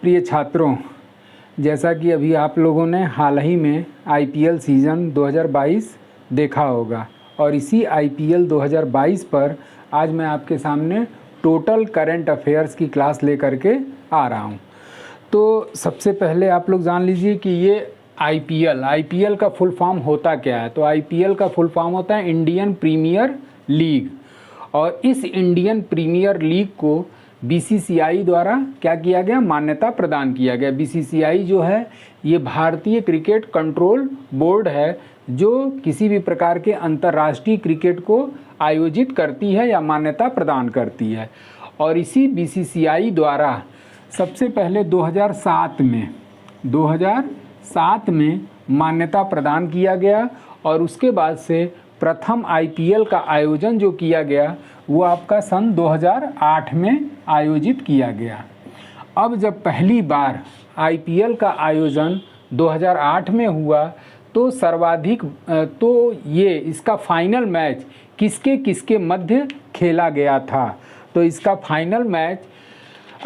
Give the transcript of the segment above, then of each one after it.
प्रिय छात्रों, जैसा कि अभी आप लोगों ने हाल ही में आईपीएल सीज़न 2022 देखा होगा और इसी आईपीएल 2022 पर आज मैं आपके सामने टोटल करंट अफेयर्स की क्लास लेकर के आ रहा हूं। तो सबसे पहले आप लोग जान लीजिए कि ये आईपीएल का फुल फॉर्म होता क्या है। तो आईपीएल का फुल फॉर्म होता है इंडियन प्रीमियर लीग, और इस इंडियन प्रीमियर लीग को बीसीसीआई द्वारा क्या किया गया, मान्यता प्रदान किया गया। बीसीसीआई जो है ये भारतीय क्रिकेट कंट्रोल बोर्ड है जो किसी भी प्रकार के अंतर्राष्ट्रीय क्रिकेट को आयोजित करती है या मान्यता प्रदान करती है। और इसी बीसीसीआई द्वारा सबसे पहले 2007 में मान्यता प्रदान किया गया और उसके बाद से प्रथम आईपीएल का आयोजन जो किया गया वो आपका सन 2008 में आयोजित किया गया। अब जब पहली बार आईपीएल का आयोजन 2008 में हुआ तो सर्वाधिक ये इसका फाइनल मैच किसके किसके मध्य खेला गया था। तो इसका फाइनल मैच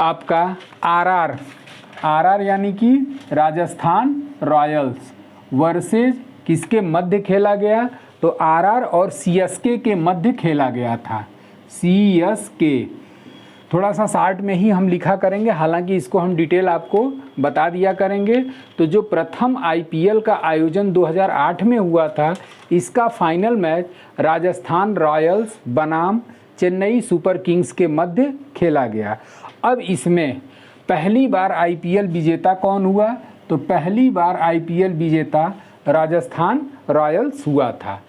आपका आरआर यानी कि राजस्थान रॉयल्स वर्सेस किसके मध्य खेला गया, तो आरआर और सीएसके के मध्य खेला गया था। सीएसके थोड़ा सा शार्ट में ही हम लिखा करेंगे, हालांकि इसको हम डिटेल आपको बता दिया करेंगे। तो जो प्रथम आईपीएल का आयोजन 2008 में हुआ था, इसका फाइनल मैच राजस्थान रॉयल्स बनाम चेन्नई सुपर किंग्स के मध्य खेला गया। अब इसमें पहली बार आईपीएल विजेता कौन हुआ, तो पहली बार आईपीएल विजेता राजस्थान रॉयल्स हुआ था।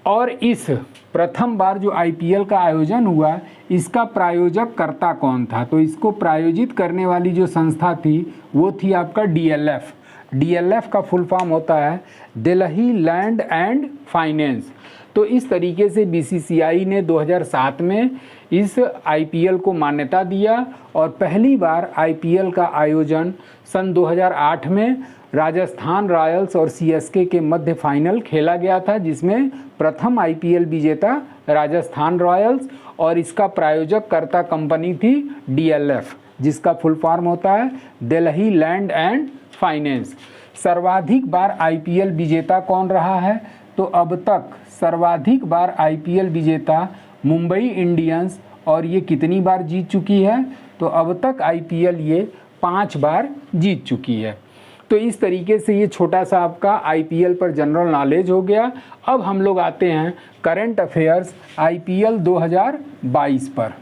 और इस प्रथम बार जो आईपीएल का आयोजन हुआ इसका प्रायोजक कर्ता कौन था, तो इसको प्रायोजित करने वाली जो संस्था थी वो थी आपका डीएलएफ। डीएलएफ का फुल फॉर्म होता है दिल्ली लैंड एंड फाइनेंस। तो इस तरीके से बीसीसीआई ने 2007 में इस आईपीएल को मान्यता दिया और पहली बार आईपीएल का आयोजन सन 2008 में राजस्थान रॉयल्स और सीएसके के मध्य फाइनल खेला गया था, जिसमें प्रथम आईपीएल विजेता राजस्थान रॉयल्स और इसका प्रायोजक कर्ता कंपनी थी डीएलएफ, जिसका फुल फॉर्म होता है दिल्ली लैंड एंड फाइनेंस। सर्वाधिक बार आईपीएल विजेता कौन रहा है, तो अब तक सर्वाधिक बार आईपीएल विजेता मुंबई इंडियंस, और ये कितनी बार जीत चुकी है, तो अब तक आईपीएल ये 5 बार जीत चुकी है। तो इस तरीके से ये छोटा सा आपका आईपीएल पर जनरल नॉलेज हो गया। अब हम लोग आते हैं करंट अफेयर्स आईपीएल 2022 पर।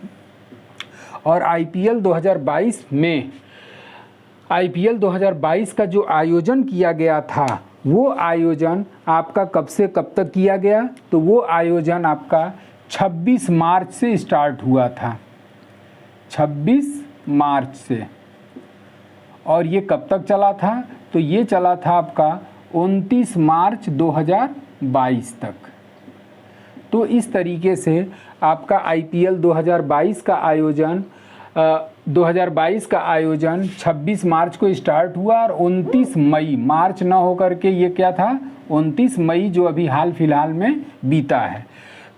और आईपीएल 2022 का जो आयोजन किया गया था वो आयोजन आपका कब से कब तक किया गया, तो वो आयोजन आपका 26 मार्च से स्टार्ट हुआ था, 26 मार्च से। और ये कब तक चला था, तो ये चला था आपका 29 मार्च 2022 तक। तो इस तरीके से आपका आईपीएल 2022 का आयोजन 26 मार्च को स्टार्ट हुआ और 29 मई, मार्च ना होकर के ये क्या था, 29 मई जो अभी हाल फिलहाल में बीता है।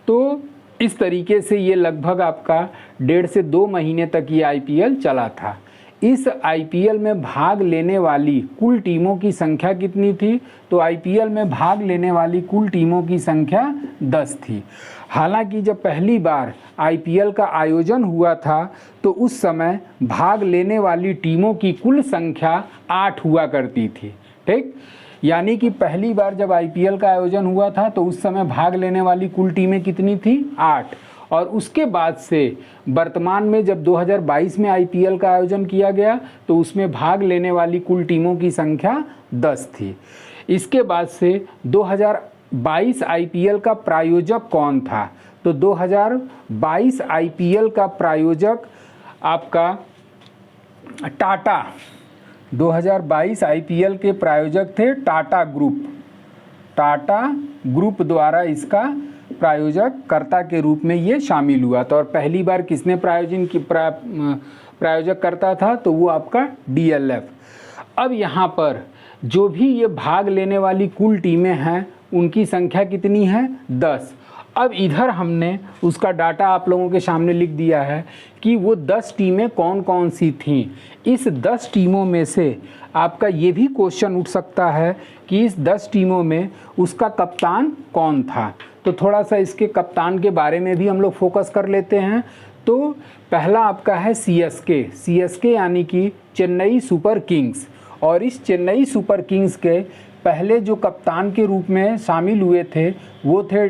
तो इस तरीके से ये लगभग आपका 1.5 से 2 महीने तक ये आईपीएल चला था। इस आईपीएल में भाग लेने वाली कुल टीमों की संख्या कितनी थी, तो आईपीएल में भाग लेने वाली कुल टीमों की संख्या 10 थी। हालांकि जब पहली बार आईपीएल का आयोजन हुआ था तो उस समय भाग लेने वाली टीमों की कुल संख्या 8 हुआ करती थी। ठीक, यानी कि पहली बार जब आईपीएल का आयोजन हुआ था तो उस समय भाग लेने वाली कुल टीमें कितनी थी, 8। और उसके बाद से वर्तमान में जब 2022 में आईपीएल का आयोजन किया गया तो उसमें भाग लेने वाली कुल टीमों की संख्या 10 थी। इसके बाद से 2022 आईपीएल का प्रायोजक कौन था, तो 2022 आईपीएल का प्रायोजक आपका टाटा, 2022 आईपीएल के प्रायोजक थे टाटा ग्रुप द्वारा इसका प्रायोजक कर्ता के रूप में ये शामिल हुआ था। और पहली बार किसने प्रायोजक करता था, तो वो आपका डीएलएफ। अब यहाँ पर जो भी ये भाग लेने वाली कुल टीमें हैं उनकी संख्या कितनी है, 10। अब इधर हमने उसका डाटा आप लोगों के सामने लिख दिया है कि वो 10 टीमें कौन कौन सी थीं। इस 10 टीमों में से आपका ये भी क्वेश्चन उठ सकता है कि इस 10 टीमों में उसका कप्तान कौन था। तो थोड़ा सा इसके कप्तान के बारे में भी हम लोग फोकस कर लेते हैं। तो पहला आपका है CSK यानी कि चेन्नई सुपर किंग्स। और इस चेन्नई सुपर किंग्स के पहले जो कप्तान के रूप में शामिल हुए थे वो थे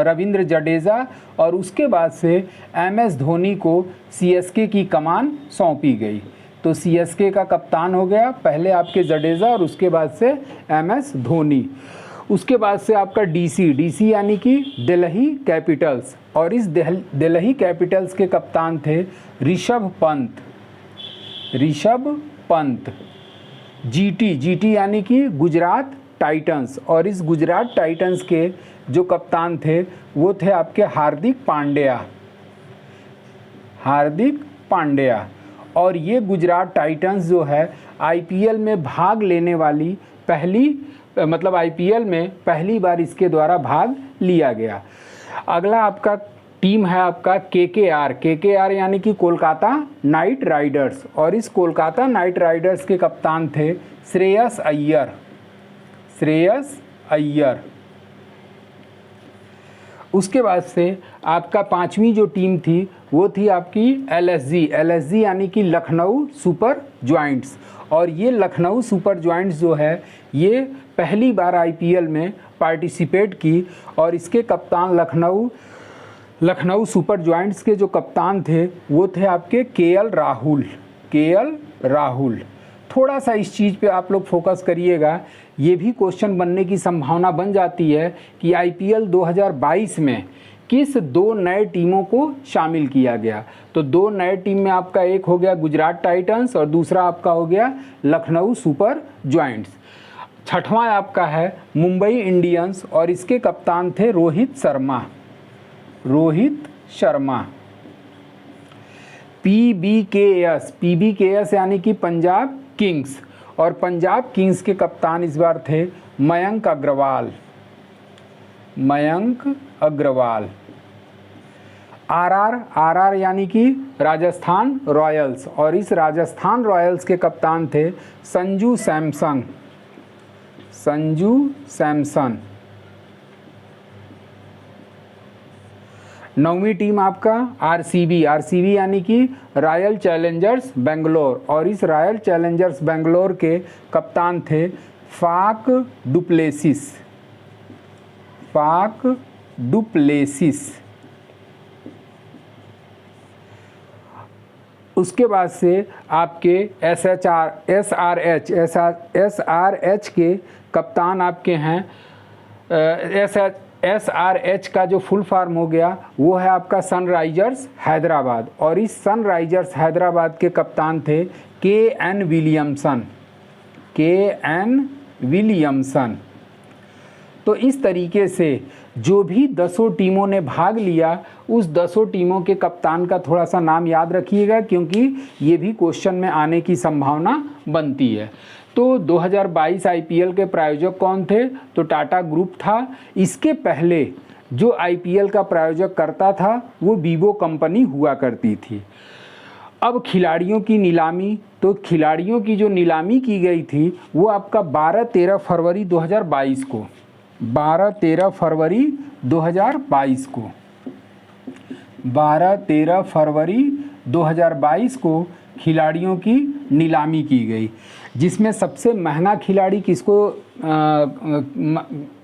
रविंद्र जडेजा, और उसके बाद से MS धोनी को CSK की कमान सौंपी गई। तो CSK का कप्तान हो गया पहले आपके जडेजा और उसके बाद से MS धोनी। उसके बाद से आपका DC यानी कि दिल्ली कैपिटल्स, और इस दिल्ली कैपिटल्स के कप्तान थे ऋषभ पंत। GT यानी कि गुजरात टाइटंस, और इस गुजरात टाइटंस के जो कप्तान थे वो थे आपके हार्दिक पांड्या। और ये गुजरात टाइटंस जो है IPL में भाग लेने वाली IPL में पहली बार इसके द्वारा भाग लिया गया। अगला आपका टीम है आपका KKR यानी कि कोलकाता नाइट राइडर्स, और इस कोलकाता नाइट राइडर्स के कप्तान थे श्रेयस अय्यर। उसके बाद से आपका पांचवी जो टीम थी वो थी आपकी LSG यानी कि लखनऊ सुपर जॉइंट्स। और ये लखनऊ सुपर जॉइंट्स जो है ये पहली बार IPL में पार्टिसिपेट की, और इसके कप्तान लखनऊ सुपर जॉइंट्स के जो कप्तान थे वो थे आपके KL राहुल। थोड़ा सा इस चीज़ पे आप लोग फोकस करिएगा, ये भी क्वेश्चन बनने की संभावना बन जाती है कि IPL 2022 में किस 2 नए टीमों को शामिल किया गया। तो 2 नए टीम में आपका एक हो गया गुजरात टाइटंस और दूसरा आपका हो गया लखनऊ सुपर जॉइंट्स। छठवां आपका है मुंबई इंडियंस, और इसके कप्तान थे रोहित शर्मा। PBKS यानी कि पंजाब किंग्स, और पंजाब किंग्स के कप्तान इस बार थे मयंक अग्रवाल। RR यानी कि राजस्थान रॉयल्स, और इस राजस्थान रॉयल्स के कप्तान थे संजू सैमसन। नौवीं टीम आपका RCB यानी कि रॉयल चैलेंजर्स बेंगलोर, और इस रॉयल चैलेंजर्स बेंगलोर के कप्तान थे फाक डुप्लेसिस। उसके बाद से आपके SRH के कप्तान आपके हैं SRH का जो फुल फॉर्म हो गया वो है आपका सनराइजर्स हैदराबाद, और इस सनराइजर्स हैदराबाद के कप्तान थे KN विलियमसन। तो इस तरीके से जो भी 10 टीमों ने भाग लिया उस 10 टीमों के कप्तान का थोड़ा सा नाम याद रखिएगा, क्योंकि ये भी क्वेश्चन में आने की संभावना बनती है। तो 2022 IPL के प्रायोजक कौन थे? तो टाटा ग्रुप था। इसके पहले जो IPL का प्रायोजक करता था वो वीवो कंपनी हुआ करती थी। अब खिलाड़ियों की नीलामी, तो खिलाड़ियों की जो नीलामी की गई थी वो आपका 12-13 फरवरी 2022 को 12-13 फरवरी 2022 को खिलाड़ियों की नीलामी की गई, जिसमें सबसे महंगा खिलाड़ी किसको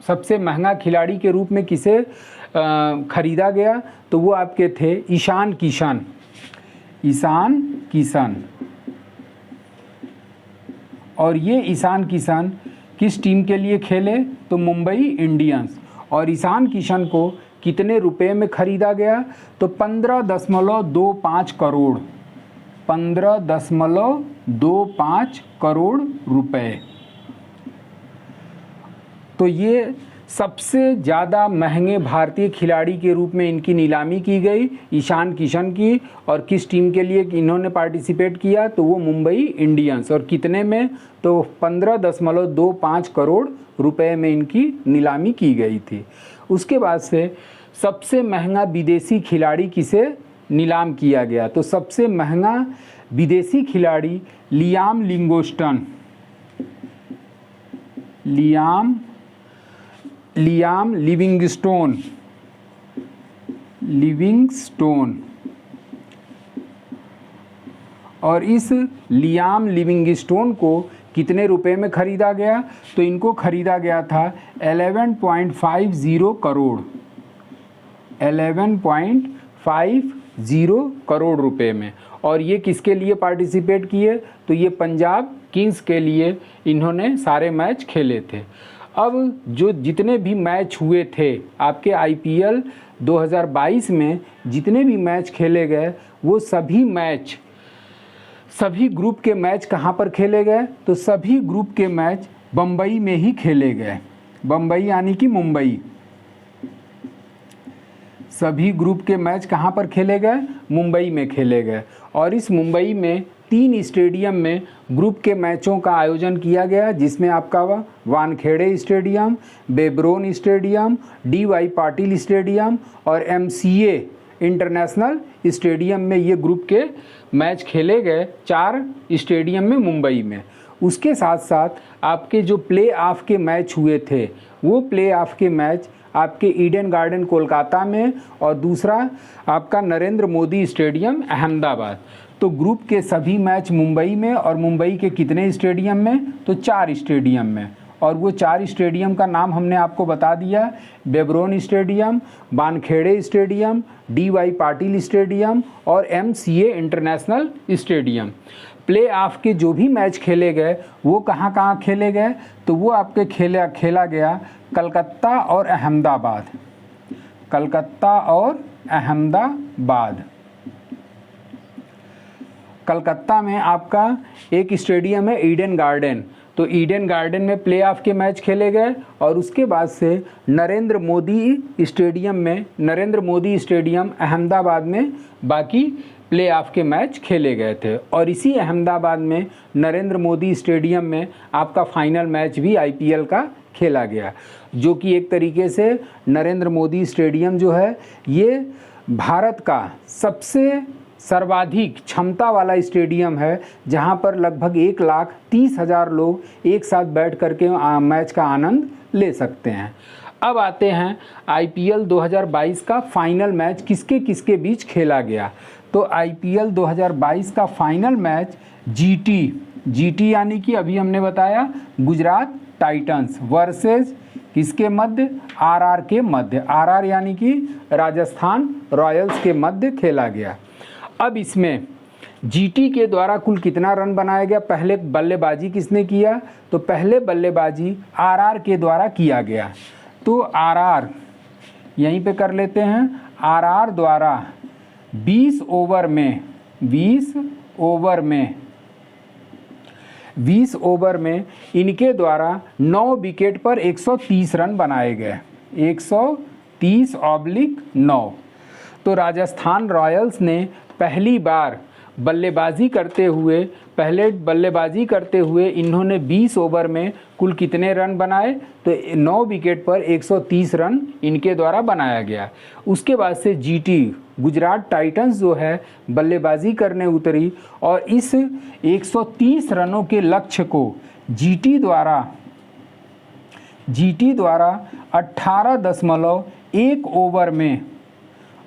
सबसे महंगा खिलाड़ी के रूप में किसे खरीदा गया? तो वो आपके थे ईशान किशन। और ये ईशान किशन किस टीम के लिए खेले? तो मुंबई इंडियंस। और ईशान किशन को कितने रुपए में खरीदा गया? तो 15.25 करोड़ 15.25 करोड़ रुपए। तो ये सबसे ज़्यादा महंगे भारतीय खिलाड़ी के रूप में इनकी नीलामी की गई ईशान किशन की। और किस टीम के लिए इन्होंने पार्टिसिपेट किया? तो वो मुंबई इंडियंस। और कितने में? तो 15.25 करोड़ रुपए में इनकी नीलामी की गई थी। उसके बाद से सबसे महंगा विदेशी खिलाड़ी किसे नीलाम किया गया? तो सबसे महंगा विदेशी खिलाड़ी लियाम लिविंगस्टोन। और इस लियाम लिविंगस्टोन को कितने रुपए में खरीदा गया? तो इनको खरीदा गया था 11.50 करोड़, 11.50 करोड़ रुपए में। और ये किसके लिए पार्टिसिपेट किए? तो ये पंजाब किंग्स के लिए इन्होंने सारे मैच खेले थे। अब जो जितने भी मैच हुए थे आपके आईपीएल 2022 में, जितने भी मैच खेले गए, वो सभी ग्रुप के मैच कहाँ पर खेले गए? तो सभी ग्रुप के मैच बम्बई में ही खेले गए। बम्बई यानी कि मुंबई। सभी ग्रुप के मैच कहाँ पर खेले गए? मुंबई में खेले गए। और इस मुंबई में 3 स्टेडियम में ग्रुप के मैचों का आयोजन किया गया, जिसमें आपका Wankhede stadium, Brabourne stadium, DY Patil stadium और MCA इंटरनेशनल स्टेडियम में ये ग्रुप के मैच खेले गए, 4 स्टेडियम में मुंबई में। उसके साथ साथ आपके जो प्ले ऑफ के मैच हुए थे, वो प्ले ऑफ के मैच आपके ईडन गार्डन कोलकाता में और दूसरा आपका नरेंद्र मोदी स्टेडियम अहमदाबाद। तो ग्रुप के सभी मैच मुंबई में, और मुंबई के कितने स्टेडियम में? तो 4 स्टेडियम में। और वो 4 स्टेडियम का नाम हमने आपको बता दिया, Brabourne stadium, Wankhede stadium, DY Patil stadium और MCA international stadium. Play off के जो भी मैच खेले गए वो कहाँ कहाँ खेले गए? तो वो आपके खेला गया कलकत्ता और अहमदाबाद। कलकत्ता और अहमदाबाद। कलकत्ता में आपका एक स्टेडियम है ईडन गार्डन, तो ईडन गार्डन में प्ले ऑफ के मैच खेले गए। और उसके बाद से नरेंद्र मोदी स्टेडियम अहमदाबाद में बाकी प्ले ऑफ के मैच खेले गए थे। और इसी अहमदाबाद में नरेंद्र मोदी स्टेडियम में आपका फाइनल मैच भी आईपीएल का खेला गया, जो कि एक तरीके से नरेंद्र मोदी स्टेडियम जो है ये भारत का सबसे सर्वाधिक क्षमता वाला स्टेडियम है, जहां पर लगभग 1,30,000 लोग एक साथ बैठ करके मैच का आनंद ले सकते हैं। अब आते हैं आईपीएल 2022 का फाइनल मैच किसके किसके बीच खेला गया। तो आईपीएल 2022 का फाइनल मैच जीटी यानी कि अभी हमने बताया गुजरात टाइटंस वर्सेस किसके मध्य? आरआर के मध्य। आरआर यानी कि राजस्थान रॉयल्स के मध्य खेला गया। अब इसमें जीटी के द्वारा कुल कितना रन बनाया गया? पहले बल्लेबाजी किसने किया? तो पहले बल्लेबाजी आरआर के द्वारा किया गया। तो आरआर यहीं पे कर लेते हैं। आरआर द्वारा 20 ओवर में इनके द्वारा 9 विकेट पर 130 रन बनाए गए। 130/9। तो राजस्थान रॉयल्स ने पहली बार बल्लेबाजी करते हुए इन्होंने 20 ओवर में कुल कितने रन बनाए? तो 9 विकेट पर 130 रन इनके द्वारा बनाया गया। उसके बाद से जीटी गुजरात टाइटंस जो है बल्लेबाजी करने उतरी और इस 130 रनों के लक्ष्य को जीटी द्वारा 18.1 ओवर में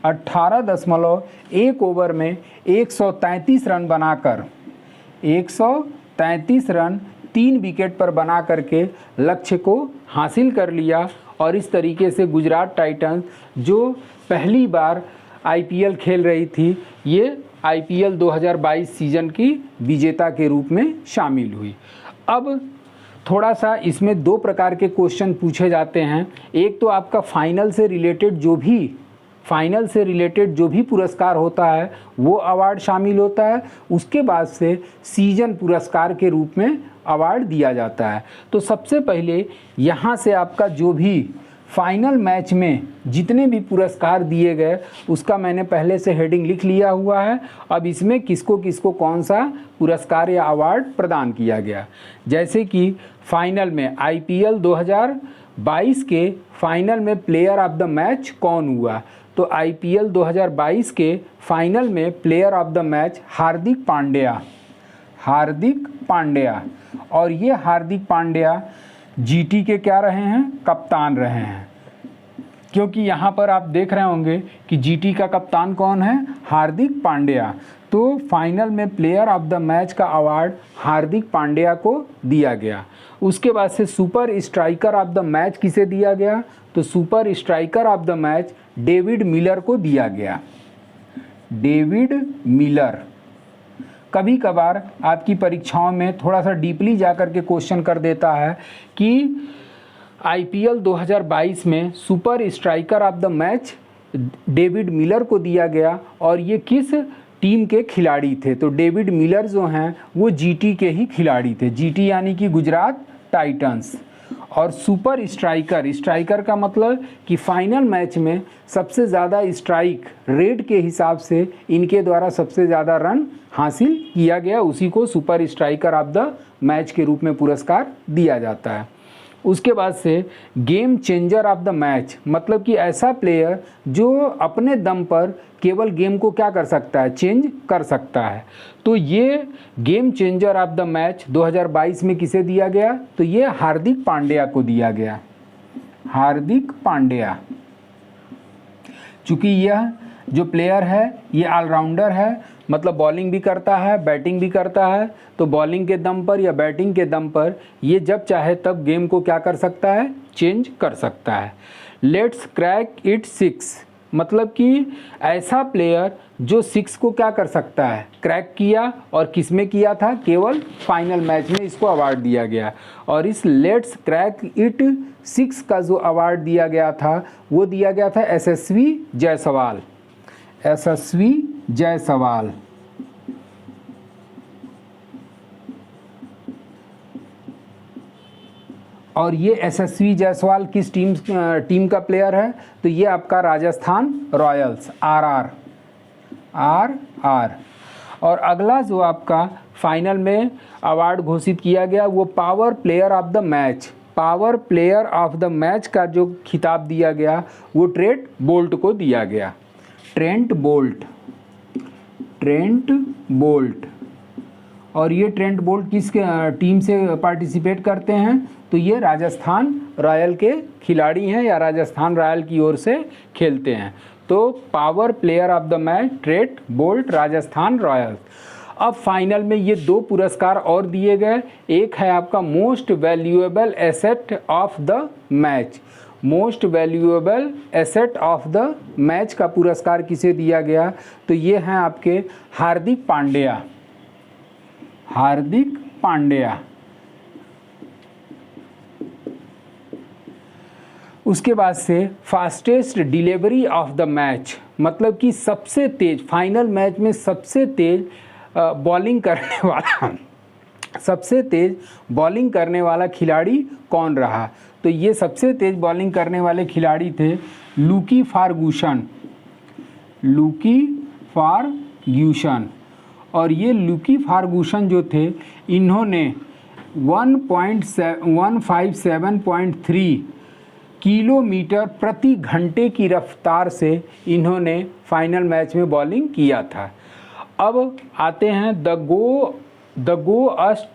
133 रन बनाकर 3 विकेट पर बना करके लक्ष्य को हासिल कर लिया। और इस तरीके से गुजरात टाइटंस जो पहली बार आईपीएल खेल रही थी, ये आईपीएल 2022 सीजन की विजेता के रूप में शामिल हुई। अब थोड़ा सा इसमें 2 प्रकार के क्वेश्चन पूछे जाते हैं। एक तो आपका फाइनल से रिलेटेड जो भी पुरस्कार होता है वो अवार्ड शामिल होता है। उसके बाद से सीजन पुरस्कार के रूप में अवार्ड दिया जाता है। तो सबसे पहले यहाँ से आपका जो भी फाइनल मैच में जितने भी पुरस्कार दिए गए उसका मैंने पहले से हेडिंग लिख लिया हुआ है। अब इसमें किसको किसको कौन सा पुरस्कार या अवार्ड प्रदान किया गया। जैसे कि फाइनल में आईपीएल 2022 के फाइनल में प्लेयर ऑफ द मैच कौन हुआ? तो आईपीएल 2022 के फाइनल में player of the match Hardik Pandya. और ये हार्दिक पांड्या जीटी के क्या रहे हैं? कप्तान रहे हैं। क्योंकि यहाँ पर आप देख रहे होंगे कि जीटी का कप्तान कौन है? हार्दिक पांड्या। तो फाइनल में प्लेयर ऑफ द मैच का अवार्ड हार्दिक पांड्या को दिया गया। उसके बाद से super striker of the match किसे दिया गया? तो super striker of the match David Miller को दिया गया। David Miller. कभी कभार आपकी परीक्षाओं में थोड़ा सा डीपली जाकर के क्वेश्चन कर देता है कि आईपीएल 2022 में super striker of the match David Miller को दिया गया और ये किस टीम के खिलाड़ी थे? तो डेविड मिलर जो हैं वो जीटी के ही खिलाड़ी थे। जीटी यानी कि गुजरात टाइटंस। और सुपर स्ट्राइकर का मतलब कि फाइनल मैच में सबसे ज़्यादा स्ट्राइक रेट के हिसाब से इनके द्वारा सबसे ज़्यादा रन हासिल किया गया, उसी को super striker of the match के रूप में पुरस्कार दिया जाता है। उसके बाद से game changer of the match, मतलब कि ऐसा प्लेयर जो अपने दम पर केवल गेम को क्या कर सकता है? चेंज कर सकता है। तो ये game changer of the match 2022 में किसे दिया गया? तो ये हार्दिक पांड्या को दिया गया। हार्दिक पांड्या। चूँकि यह जो प्लेयर है ये ऑलराउंडर है, मतलब बॉलिंग भी करता है, बैटिंग भी करता है। तो बॉलिंग के दम पर या बैटिंग के दम पर ये जब चाहे तब गेम को क्या कर सकता है? चेंज कर सकता है। लेट्स क्रैक इट 6, मतलब कि ऐसा प्लेयर जो 6 को क्या कर सकता है? क्रैक किया। और किस में किया था? केवल फाइनल मैच में इसको अवार्ड दिया गया। और इस लेट्स क्रैक इट 6 का जो अवार्ड दिया गया था वो दिया गया था यशस्वी जायसवाल। यशस्वी जायसवाल। और ये यशस्वी जायसवाल किस टीम का प्लेयर है? तो ये आपका राजस्थान रॉयल्स, आरआर। और अगला जो आपका फाइनल में अवार्ड घोषित किया गया वो power player of the match. Power player of the match का जो खिताब दिया गया वो ट्रेंट बोल्ट को दिया गया। Trent Boult. और ये ट्रेंट बोल्ट किस टीम से पार्टिसिपेट करते हैं? तो ये राजस्थान रॉयल के खिलाड़ी हैं या राजस्थान रॉयल की ओर से खेलते हैं। तो power player of the match Trent Boult, Rajasthan royal. अब फाइनल में ये 2 पुरस्कार और दिए गए। एक है आपका most valuable asset of the match. Most valuable asset of the match का पुरस्कार किसे दिया गया? तो ये हैं आपके हार्दिक पांड्या। उसके बाद से fastest delivery of the match, मतलब कि सबसे तेज फाइनल मैच में सबसे तेज बॉलिंग करने वाला खिलाड़ी कौन रहा? तो ये सबसे तेज बॉलिंग करने वाले खिलाड़ी थे लूकी फार्ग्यूसन। और ये लूकी फार्ग्यूसन जो थे इन्होंने 157.3 किलोमीटर प्रति घंटे की रफ्तार से इन्होंने फाइनल मैच में बॉलिंग किया था। अब आते हैं द गो अस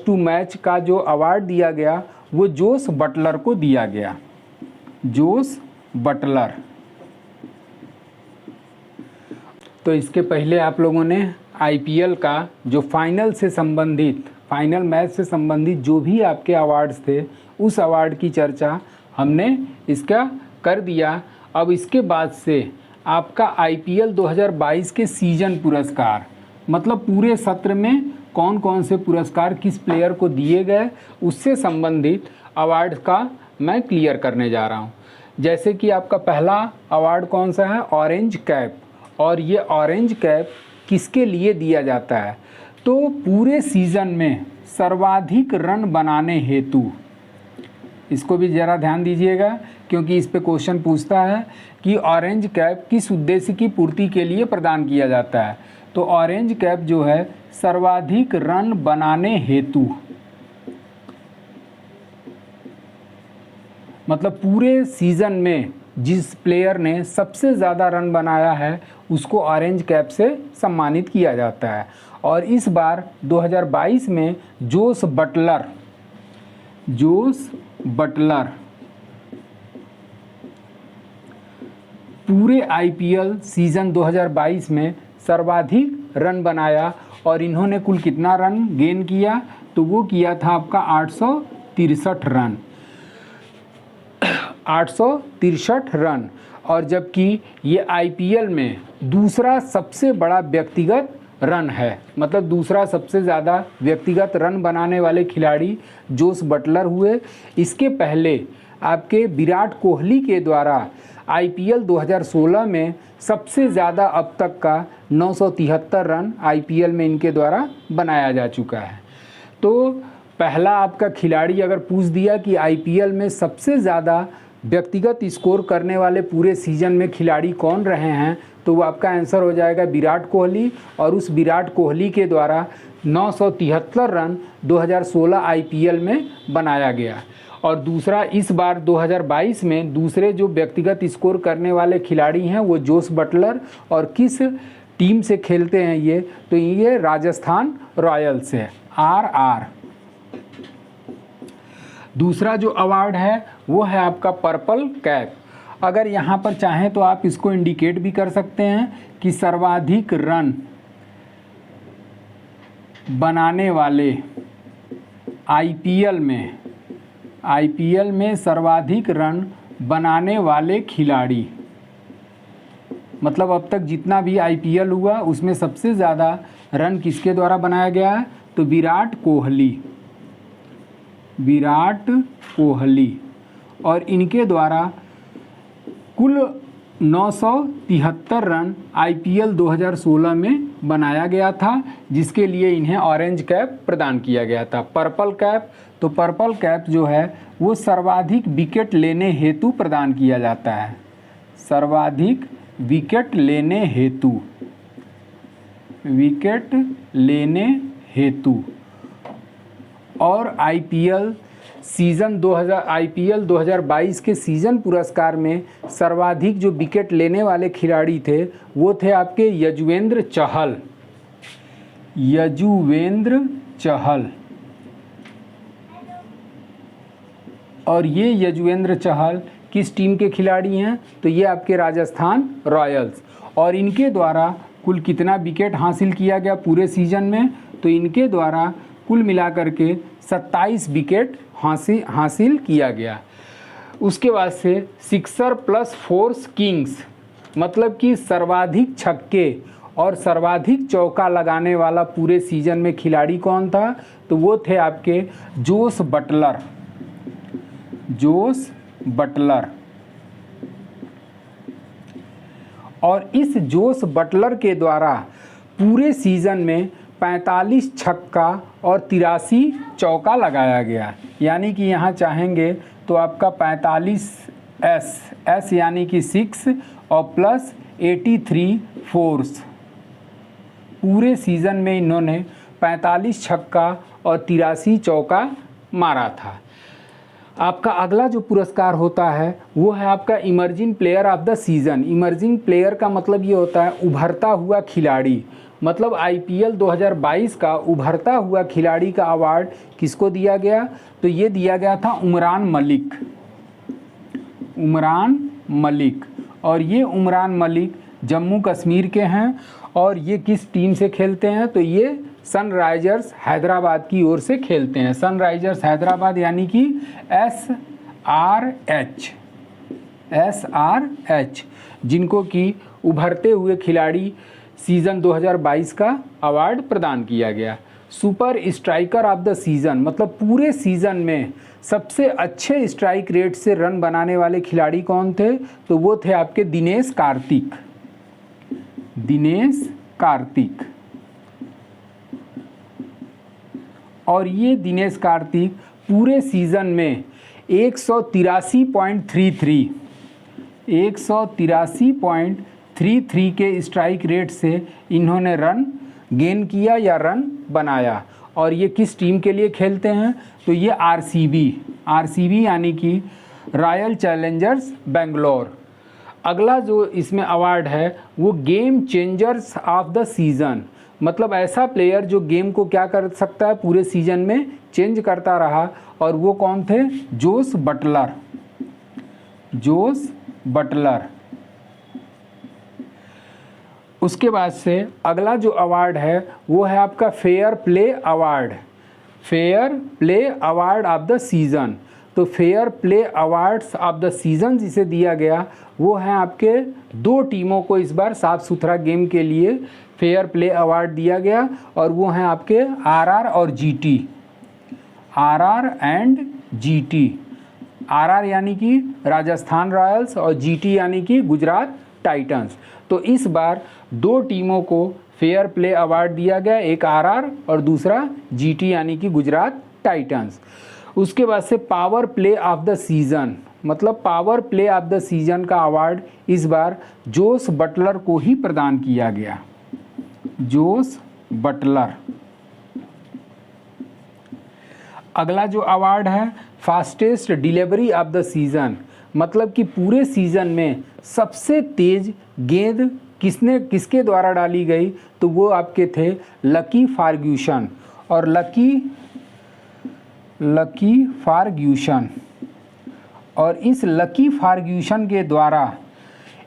टू मैच का जो अवार्ड दिया गया वो जोस बटलर को दिया गया। Jos Buttler. तो इसके पहले आप लोगों ने आईपीएल का जो फाइनल मैच से संबंधित जो भी आपके अवार्ड्स थे उस अवार्ड की चर्चा हमने इसका कर दिया। अब इसके बाद से आपका आईपीएल 2022 के सीजन पुरस्कार, मतलब पूरे सत्र में कौन कौन से पुरस्कार किस प्लेयर को दिए गए उससे संबंधित अवार्ड का मैं क्लियर करने जा रहा हूँ। जैसे कि आपका पहला अवार्ड कौन सा है? Orange cap. और ये ऑरेंज कैप किसके लिए दिया जाता है? तो पूरे सीज़न में सर्वाधिक रन बनाने हेतु, इसको भी ज़रा ध्यान दीजिएगा क्योंकि इस पे क्वेश्चन पूछता है कि ऑरेंज कैप किस उद्देश्य की पूर्ति के लिए प्रदान किया जाता है। तो ऑरेंज कैप जो है सर्वाधिक रन बनाने हेतु मतलब पूरे सीज़न में जिस प्लेयर ने सबसे ज़्यादा रन बनाया है उसको ऑरेंज कैप से सम्मानित किया जाता है। और इस बार 2022 में जोस बटलर पूरे आईपीएल सीज़न 2022 में सर्वाधिक रन बनाया और इन्होंने कुल कितना रन गेन किया, तो वो किया था आपका 863 रन, 863 रन। और जबकि ये आईपीएल में दूसरा सबसे बड़ा व्यक्तिगत रन है, मतलब दूसरा सबसे ज़्यादा व्यक्तिगत रन बनाने वाले खिलाड़ी जोस बटलर हुए। इसके पहले आपके विराट कोहली के द्वारा आईपीएल 2016 में सबसे ज़्यादा अब तक का 973 रन आईपीएल में इनके द्वारा बनाया जा चुका है। तो पहला आपका खिलाड़ी अगर पूछ दिया कि आईपीएल में सबसे ज़्यादा व्यक्तिगत स्कोर करने वाले पूरे सीज़न में खिलाड़ी कौन रहे हैं, तो वो आपका आंसर हो जाएगा विराट कोहली। और उस विराट कोहली के द्वारा 973 रन 2016 आईपीएल में बनाया गया। और दूसरा इस बार 2022 में दूसरे जो व्यक्तिगत स्कोर करने वाले खिलाड़ी हैं वो जोस बटलर, और किस टीम से खेलते हैं ये, तो ये राजस्थान रॉयल्स है, RR। दूसरा जो अवार्ड है वो है आपका पर्पल कैप। अगर यहाँ पर चाहें तो आप इसको इंडिकेट भी कर सकते हैं कि सर्वाधिक रन बनाने वाले आईपीएल में सर्वाधिक रन बनाने वाले खिलाड़ी, मतलब अब तक जितना भी आईपीएल हुआ उसमें सबसे ज़्यादा रन किसके द्वारा बनाया गया है, तो विराट कोहली। और इनके द्वारा कुल 973 रन आईपीएल 2016 में बनाया गया था, जिसके लिए इन्हें ऑरेंज कैप प्रदान किया गया था। पर्पल कैप, तो पर्पल कैप जो है वो सर्वाधिक विकेट लेने हेतु प्रदान किया जाता है, सर्वाधिक विकेट लेने हेतु। और आईपीएल 2022 के सीज़न पुरस्कार में सर्वाधिक जो विकेट लेने वाले खिलाड़ी थे वो थे आपके यजुवेंद्र चहल। और ये यजुवेंद्र चहल किस टीम के खिलाड़ी हैं, तो ये आपके राजस्थान रॉयल्स। और इनके द्वारा कुल कितना विकेट हासिल किया गया पूरे सीज़न में, तो इनके द्वारा कुल मिलाकर के 27 विकेट हासिल किया गया। उसके बाद से सिक्सर प्लस फोर्स किंग्स, मतलब कि सर्वाधिक छक्के और सर्वाधिक चौका लगाने वाला पूरे सीज़न में खिलाड़ी कौन था, तो वो थे आपके जोस बटलर। और इस जोस बटलर के द्वारा पूरे सीज़न में 45 छक्का और 83 चौका लगाया गया। यानी कि यहाँ चाहेंगे तो आपका 45 एस यानी कि 6 और प्लस 83 फोर्स। पूरे सीज़न में इन्होंने 45 छक्का और 83 चौका मारा था। आपका अगला जो पुरस्कार होता है वो है आपका emerging player of the season. Emerging player का मतलब ये होता है उभरता हुआ खिलाड़ी, मतलब आईपीएल 2022 का उभरता हुआ खिलाड़ी का अवार्ड किसको दिया गया, तो ये दिया गया था उमरान मलिक। और ये उमरान मलिक जम्मू कश्मीर के हैं और ये किस टीम से खेलते हैं, तो ये सनराइजर्स हैदराबाद की ओर से खेलते हैं। सनराइजर्स हैदराबाद यानी कि SRH, जिनको कि उभरते हुए खिलाड़ी सीज़न 2022 का अवार्ड प्रदान किया गया। Super striker of the season, मतलब पूरे सीज़न में सबसे अच्छे स्ट्राइक रेट से रन बनाने वाले खिलाड़ी कौन थे, तो वो थे आपके दिनेश कार्तिक। और ये दिनेश कार्तिक पूरे सीज़न में 183.33 के स्ट्राइक रेट से इन्होंने रन गेन किया या रन बनाया। और ये किस टीम के लिए खेलते हैं, तो ये RCB यानी कि रॉयल चैलेंजर्स बेंगलोर। अगला जो इसमें अवार्ड है वो game changers of the season, मतलब ऐसा प्लेयर जो गेम को क्या कर सकता है, पूरे सीजन में चेंज करता रहा, और वो कौन थे, जोस बटलर। Jos Buttler. उसके बाद से अगला जो अवार्ड है वो है आपका fair play award. Fair play award of the season. तो fair play awards of the season जिसे दिया गया वो है आपके 2 टीमों को इस बार साफ़ सुथरा गेम के लिए फेयर प्ले अवार्ड दिया गया, और वो हैं आपके आरआर और GT. RR and GT. RR यानी कि राजस्थान रॉयल्स और जीटी यानी कि गुजरात टाइटंस। तो इस बार 2 टीमों को फेयर प्ले अवार्ड दिया गया, एक आरआर और दूसरा जीटी यानी कि गुजरात टाइटंस। उसके बाद से power play of the season, मतलब power play of the season का अवार्ड इस बार जोस बटलर को ही प्रदान किया गया। Jos Buttler. अगला जो अवार्ड है fastest delivery of the season, मतलब कि पूरे सीज़न में सबसे तेज़ गेंद किसके द्वारा डाली गई, तो वो आपके थे लकी फार्ग्यूसन। और लकी फार्ग्यूसन, और इस लकी फार्ग्यूसन के द्वारा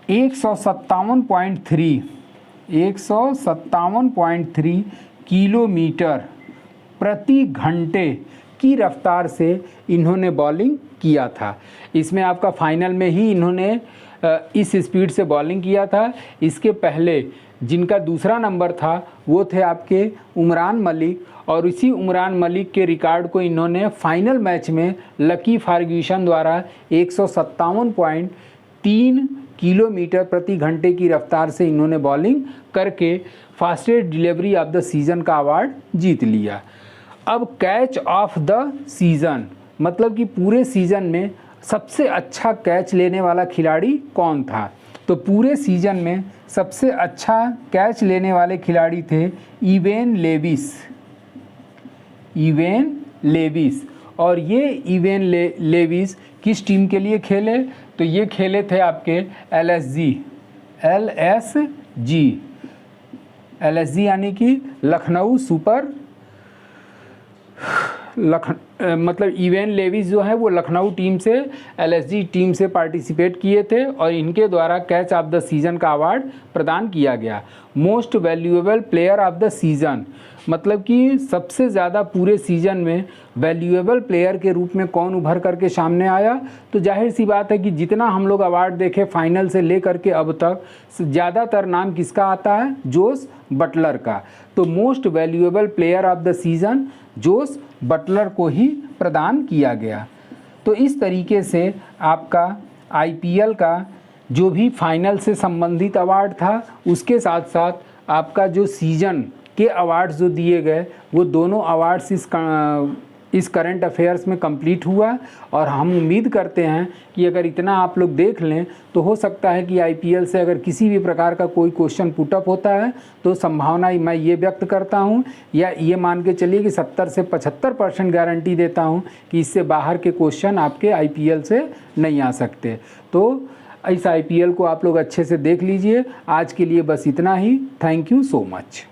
157.3 किलोमीटर प्रति घंटे की रफ्तार से इन्होंने बॉलिंग किया था। इसमें आपका फाइनल में ही इन्होंने इस स्पीड से बॉलिंग किया था। इसके पहले जिनका दूसरा नंबर था वो थे आपके उमरान मलिक, और इसी उमरान मलिक के रिकॉर्ड को इन्होंने फाइनल मैच में लकी फार्ग्यूसन द्वारा 157.3 किलोमीटर प्रति घंटे की रफ्तार से इन्होंने बॉलिंग करके fastest delivery of the season का अवार्ड जीत लिया। अब कैच ऑफ द सीज़न, मतलब कि पूरे सीज़न में सबसे अच्छा कैच लेने वाला खिलाड़ी कौन था, तो पूरे सीज़न में सबसे अच्छा कैच लेने वाले खिलाड़ी थे इवेन लेविस। Even Levi's. और ये इवेन लेविस किस टीम के लिए खेले, तो ये खेले थे आपके एलएसजी यानी कि लखनऊ सुपर मतलब इवेन लेविस जो है वो लखनऊ टीम से एलएसजी टीम से पार्टिसिपेट किए थे, और इनके द्वारा कैच ऑफ द सीज़न का अवार्ड प्रदान किया गया। Most valuable player of the season, मतलब कि सबसे ज़्यादा पूरे सीज़न में वैल्यूएबल प्लेयर के रूप में कौन उभर करके सामने आया, तो जाहिर सी बात है कि जितना हम लोग अवार्ड देखे फाइनल से ले करके अब तक ज़्यादातर नाम किसका आता है, जोस बटलर का। तो most valuable player of the season Jos Buttler को ही प्रदान किया गया। तो इस तरीके से आपका आईपीएल का जो भी फाइनल से संबंधित अवार्ड था उसके साथ साथ आपका जो सीज़न के अवार्ड्स जो दिए गए वो दोनों अवार्ड्स इस करंट अफेयर्स में कंप्लीट हुआ। और हम उम्मीद करते हैं कि अगर इतना आप लोग देख लें तो हो सकता है कि आईपीएल से अगर किसी भी प्रकार का कोई क्वेश्चन पुटअप होता है तो संभावना मैं ये व्यक्त करता हूँ, या ये मान के चलिए कि 70 से 75% गारंटी देता हूँ कि इससे बाहर के क्वेश्चन आपके आईपीएल से नहीं आ सकते। तो इस आईपीएल को आप लोग अच्छे से देख लीजिए। आज के लिए बस इतना ही। Thank you so much.